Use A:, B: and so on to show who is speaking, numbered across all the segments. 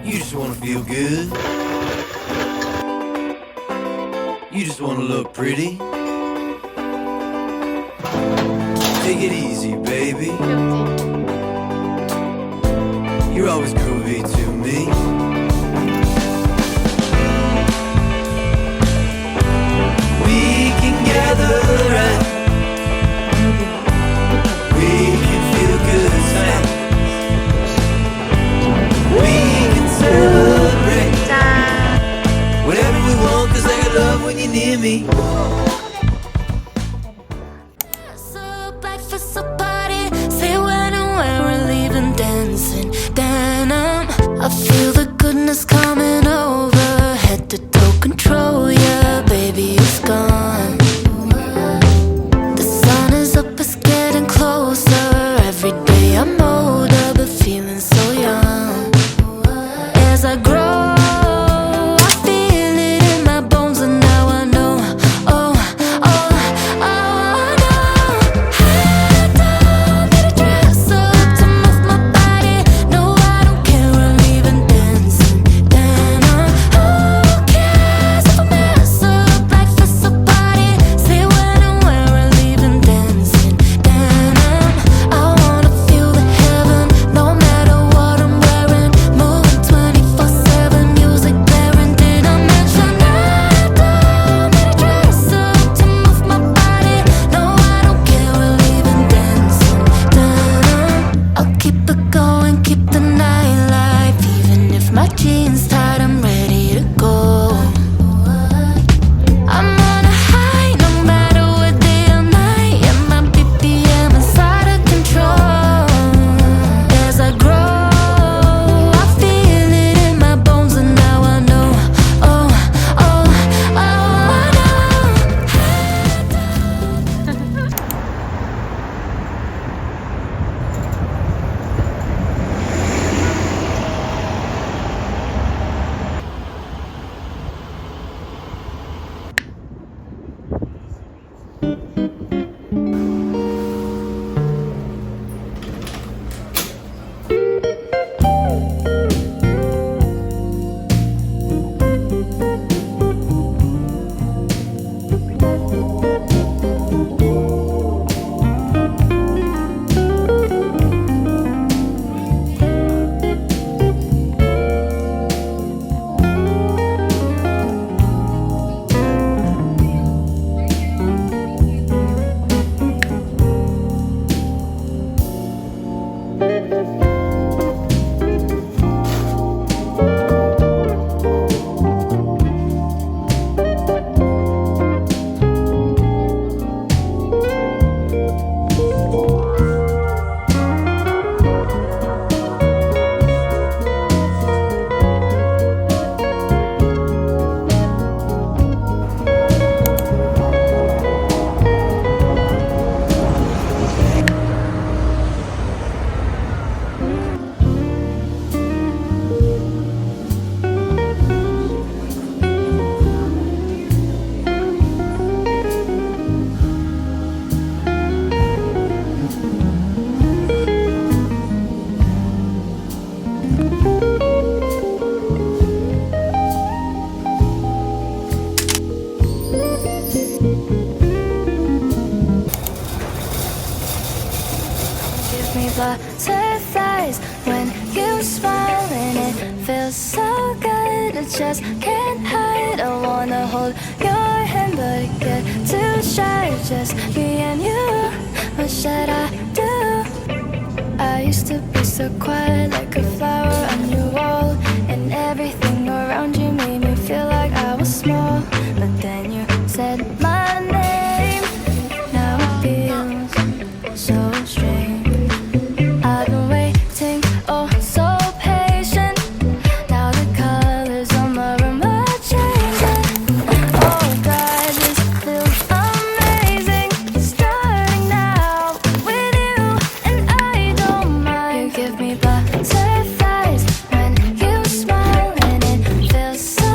A: You just wanna feel good. You just wanna look pretty. Take it easy, baby. You're always groovy to me. We can gather around. We can feel good sound. We can celebrate whatever we want, 'cause I got love when you're near me.
B: I feel the goodness coming over, head to toe control, yeah, baby, it's gone. The sun is up, it's getting closer. Every day I'm older, but feeling so young. As I grow, I feel it in my bones, and now I know, oh, oh, oh, I know. I don't need a dress up to move my body. No, I don't care, I'm even dancing. Then who cares if I mess up? Life is a party. Say when and where we're leaving dancing. Then I wanna feel the heaven, no matter what I'm wearing. Moving 24/7, music blaring. Did I mention I don't need a dress up to move my body? No, I don't care, we're leaving dancing. Then I'll keep it going, keep the night life. Even if my jeans tight, I'm ready to go. I'm on a high, no matter what day or night. Yeah, my BPM is out of control. As I grow, I feel it in my bones, and now I know, oh, oh, oh, I know. Give me butterflies when you smile, and it feels so good. I just can't hide. I wanna hold your hand, but I get too shy. Just me and you. What should I do? I used to be so quiet, like a flower on your wall, and everything around you made me feel like I was small. But then you said my name. Now it feels so strange. I've been waiting, oh so patient. Now the colors on my room are changing. Oh God, this feels amazing. Starting now with you, and I don't mind. You give me butterflies when you smile, and it feels so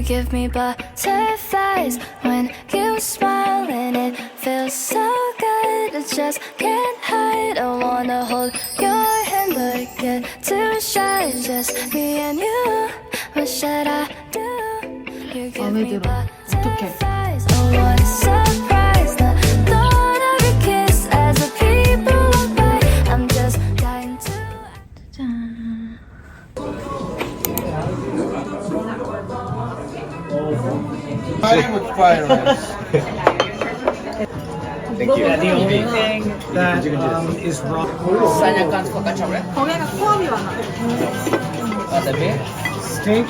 B: give me butterflies when you smile, and it feels so good. I just can't hide. I wanna hold your hand, but I get too shy. Just me and you. What should I do? You give me butterflies. Oh, what a surprise! The thought of your kiss as the people walk by. I'm just dying to.
C: Starting with fried rice.
D: Thank you. The only thing that is wrong.
E: 거기가 코업이 많아.
D: Steak,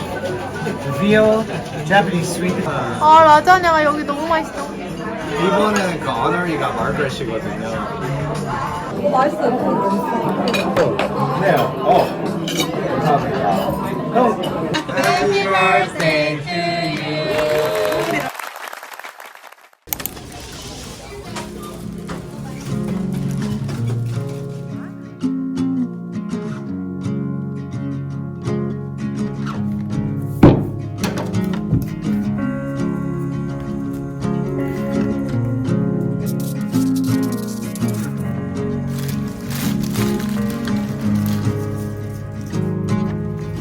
D: veal, Japanese sweet.
E: 아 라자냐가 여기 너무 맛있어.
C: 이번에는 그 어너리가 마르가렛이거든요.
D: 네. 감사합니다.
C: Happy birthday to you.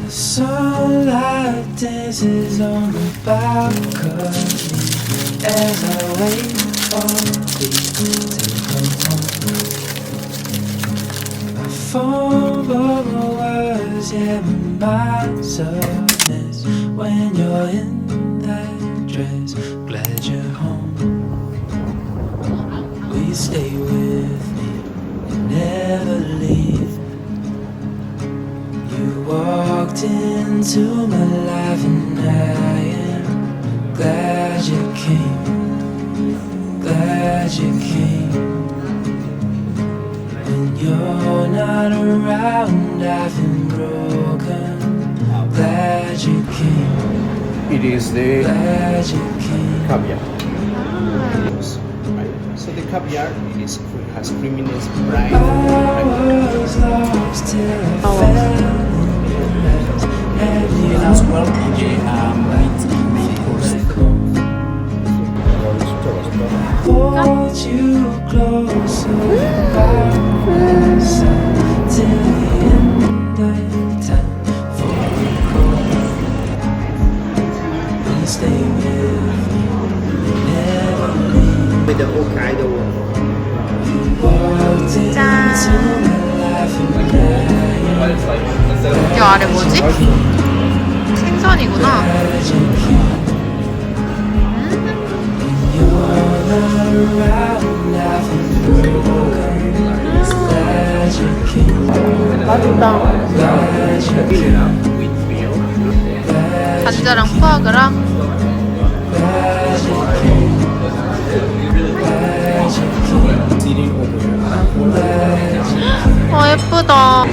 A: Sunlight dances on the balcony as I wait for thee to come home. My phone bubble was my sadness when you're in that dress. Glad you're home. Will you stay with me and never leave? You walked into my life and I am glad you came, glad you came. When you're not around I've been broken, glad you came,
C: It is the
A: glad you came.
C: caviar. So the caviar has creaminess, brine.
A: I was lost till I found you.
D: And as well, meat course.
A: Hold you close by my side till the end of time for you go. Please stay with me, never leave.
C: With the Hokkaido one.
A: Walked into my life and
E: 이 아래 뭐지? 생선이구나. 맛있다. 간자랑 푸아그랑. 예쁘다.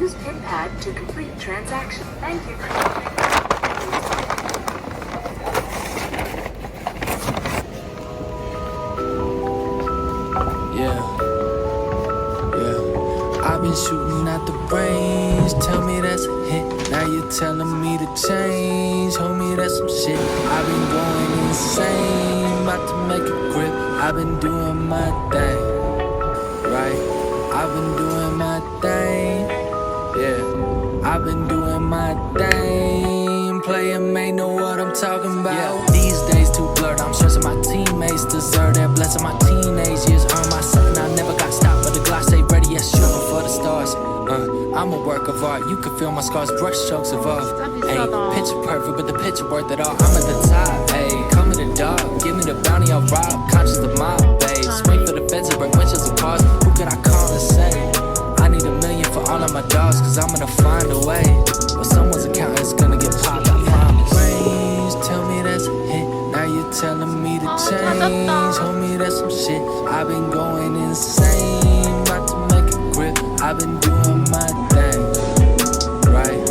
F: Use PIN pad to complete transaction. Thank you.
A: I've been shooting at the range. Tell me that's a hit. Now you're telling me to change. Homie, that's some shit. I've been going insane. About to make a grip. I've been doing my thing. Right? I've been doing my thing. Yeah. I've been doing my thing. Playing may know what I'm talking about. Yeah. These days too blurred. I'm stressing my teammates deserve that blessing. My teenage years earned my son. I never got stopped, but the Glock stay ready. Yes, shooting for the stars. I'm a work of art. You can feel my scars, brush strokes of off. Hey, picture perfect, but the picture worth it all. I'm at the top. Hey, come in the dark. Give me the bounty, I'll rob. Conscious of my babe. Swing for the fence and break windshields and cars. Who could I call and say? I need $1 million for all of my dogs, cause I'm gonna find a way. Or someone's account is gonna get popped, I promise. Range, tell me that's a hit. Now you're telling me to change. Homie, that's some shit. I've been going insane. About to make a grip. I've been doing my thing. Right?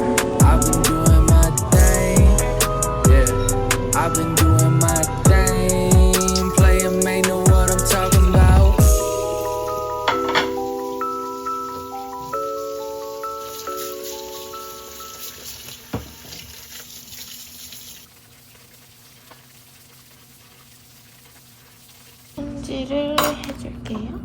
E: 오렌지를 해줄게요.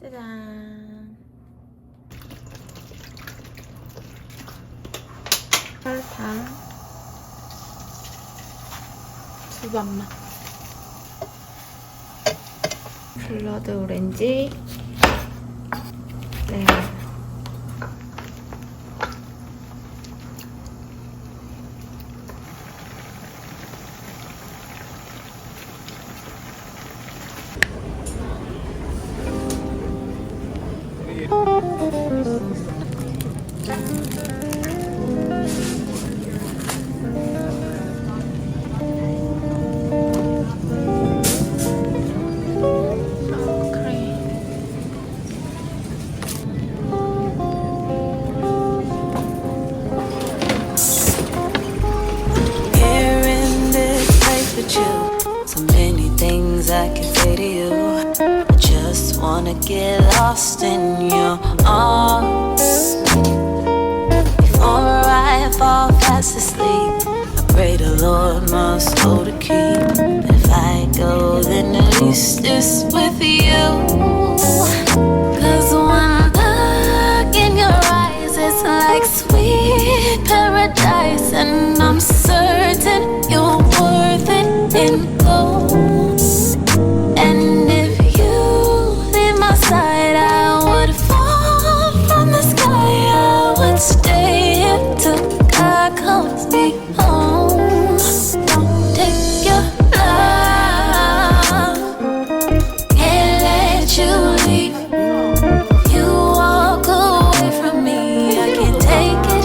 E: 짜잔. 설탕, 두반만, 블러드 오렌지, 레몬.
B: So many things I can say to you. I just wanna get lost in your arms. Before I fall fast asleep, I pray the Lord must hold a key. If I go, then at least it's with you. Cause when I look in your eyes, it's like sweet paradise. And I'm certain you're worth it in gold. And if you leave my side, I would fall from the sky. I would stay here till God calls me home. Don't take your love, can't let you leave. You walk away from me, I can't take it.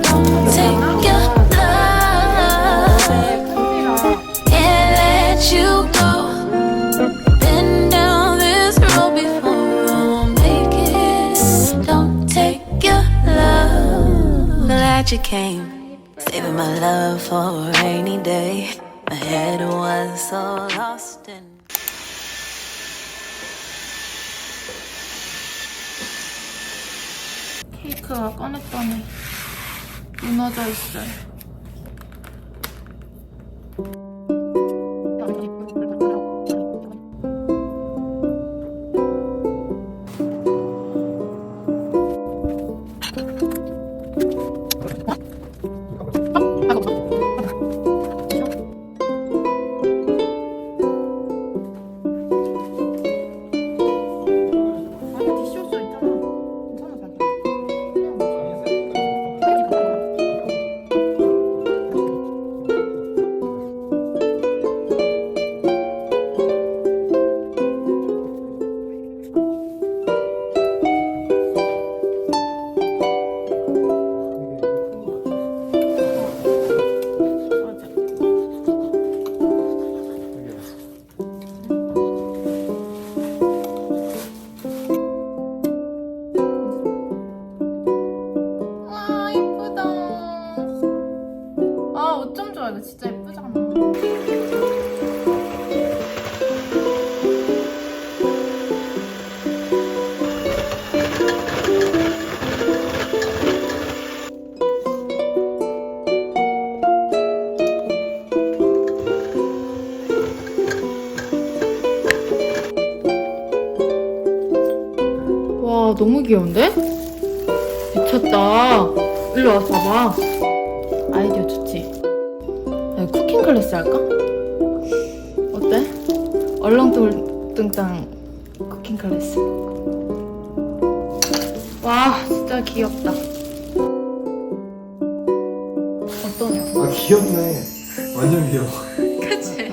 B: Don't take your love, can't let you go. Been down this road before, I won't make it. Don't take your love. Glad you came, saving my love for a rainy day. My head was so lost in.
E: 케이크가 꺼냈더니 무너져 있어요. 와 예쁘다. 아 어쩜 좋아. 이거 진짜 예쁘잖아. 와 너무 귀여운데? 미쳤다. 일로 와서 봐봐. 아이디어 좋지? 쿠킹 클래스 할까? 어때? 얼렁뚱땅 쿠킹 클래스. 와 진짜 귀엽다. 어떠냐?
G: 아 귀엽네. 완전 귀여워.
E: 그치?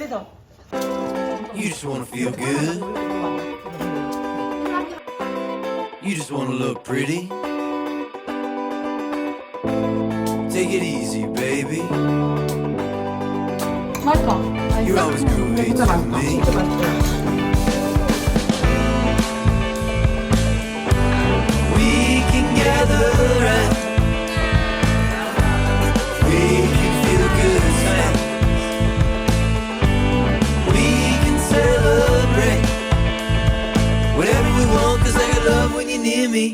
A: You just wanna feel good. You just wanna look pretty. Take it easy, baby.
E: 맛있어.
A: You're always great to me. We can gather around. We can feel good sound. We can celebrate whatever we want, 'cause I got love when you're near me.